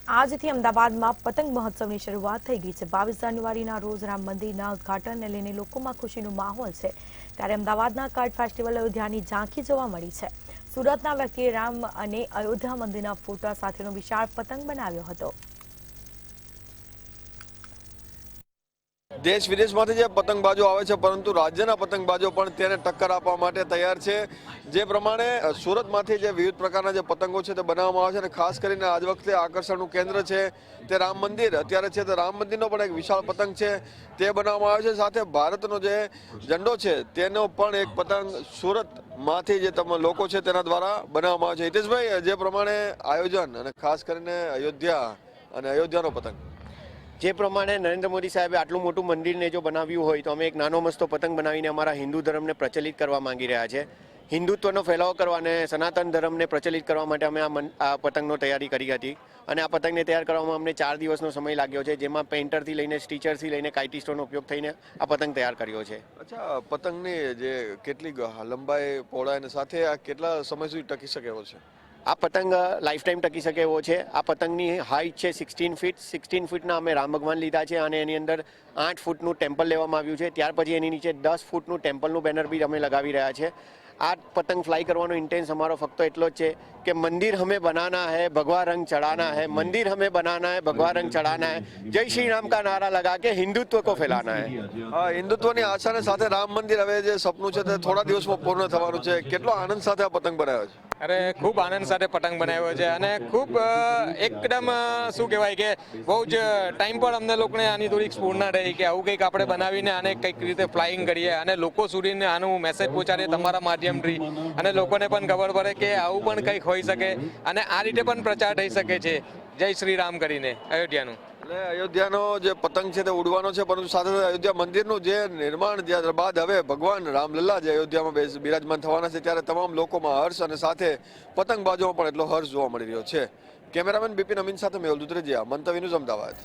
આજથી અમદાવાદમાં પતંગ મહોત્સવની શરૂઆત થઈ ગઈ છે। 22 જાન્યુઆરીના રોજ રામ મંદિરના ઉદ્ઘાટનને લઈને લોકોમાં ખુશીનો માહોલ છે। ત્યારે અમદાવાદના કટ ફેસ્ટિવલ અયોધ્યાની ઝાંખી જોવા મળી છે। સુરતના વ્યક્તિએ રામ અને અયોધ્યા મંદિરના ફોટા સાથેનો વિશાળ પતંગ બનાવ્યો હતો। देश विदेशમાંથી જે પતંગબાજો આવે છે, પરંતુ રાજ્યના પતંગબાજો પણ તેને ટક્કર આપવા માટે તૈયાર છે। જે પ્રમાણે સુરતમાંથી જે વિવિધ પ્રકારના જે પતંગો છે તે બનાવવામાં આવે છે અને ખાસ કરીને આજ વખતે આકર્ષણનું કેન્દ્ર છે તે રામ મંદિર અત્યારે છે। તો રામ મંદિરનો પણ એક વિશાળ પતંગ છે તે બનાવવામાં આવે છે। સાથે ભારતનો જે ઝંડો છે તેનો પણ એક પતંગ સુરતમાંથી જે લોકો છે તેના દ્વારા બનાવવામાં આવે છે। હિતેશભાઈ, જે પ્રમાણે આયોજન અને ખાસ કરીને અયોધ્યા અને અયોધ્યાનો પતંગ જે પ્રમાણે નરેન્દ્ર મોદી સાહેબે આટલું મોટું મંદિરને જો બનાવ્યું હોય તો અમે એક નાનો મસ્તો પતંગ બનાવીને અમારા હિન્દુ ધર્મને પ્રચલિત કરવા માંગી રહ્યા છે। હિન્દુત્વનો ફેલાવો કરવા અને સનાતન ધર્મને પ્રચલિત કરવા માટે અમે આ પતંગનો તૈયારી કરી હતી અને આ પતંગને તૈયાર કરવામાં અમને 4 દિવસનો સમય લાગ્યો છે, જેમાં પેઇન્ટરથી લઈને સ્ટીચરથી લઈને કાઇટિસ્ટોનો ઉપયોગ થઈને આ પતંગ તૈયાર કર્યો છે। અચ્છા, પતંગની જે કેટલી લંબાઈ પહોળાઈ અને સાથે આ કેટલા સમય સુધી ટકી શકે એવો છે? આ પતંગ લાઈફ ટાઈમ ટકી શકે એવો છે। આ પતંગની હાઇટ છે 16 ફીટ। 16 ફીટના અમે રામ ભગવાન લીધા છે અને એની અંદર 8 ફૂટનું ટેમ્પલ લેવામાં આવ્યું છે। ત્યાર પછી એની નીચે 10 ફૂટનું ટેમ્પલનું બેનર બી અમે લગાવી રહ્યા છે। આ પતંગ ફ્લાય કરવાનો ઇન્ટેન્સ અમારો ફક્ત એટલો જ છે કે મંદિર હमें बनाना है, भगवा रंग चढ़ाना है, मंदिर हमें बनाना है, भगवा रंग चढ़ाना है, जय श्री राम का नारा लगा के हिंदुत्व को फैलाना है। હા, હિન્દુત્વની આશાને સાથે રામ મંદિર હવે જે સપનું છે તે થોડા દિવસમાં પૂર્ણ થવાનું છે। કેટલો આનંદ સાથે આ પતંગ બનાવ્યો છે? અરે ખૂબ આનંદ સાથે પતંગ બનાવ્યો છે અને ખૂબ એકદમ શું કહેવાય કે બહુ જ ટાઈમ પર અમને લોકોને આની થોડીક સ્ફૂર્ણા રહી કે આવું કંઈક આપણે બનાવીને આને કંઈક રીતે ફ્લાઇંગ કરીએ અને લોકો સુધીને આનું મેસેજ પહોંચાડીએ તમારા માધ્યમથી અને લોકોને પણ ખબર પડે કે આવું પણ કંઈક હોઈ શકે અને આ રીતે પણ પ્રચાર થઈ શકે છે જય શ્રી રામ કરીને અયોધ્યાનું। એટલે અયોધ્યાનો જે પતંગ છે તે ઉડવાનો છે, પરંતુ સાથે સાથે અયોધ્યા મંદિરનું જે નિર્માણ બાદ હવે ભગવાન રામલલ્લા જે અયોધ્યામાં બિરાજમાન થવાના છે ત્યારે તમામ લોકોમાં હર્ષ અને સાથે પતંગબાજોમાં પણ એટલો હર્ષ જોવા મળી રહ્યો છે। કેમેરામેન બિપિન અમીન સાથે મેહુલ દુધરેજિયા, મંતવ્ય ન્યૂઝ, અમદાવાદ।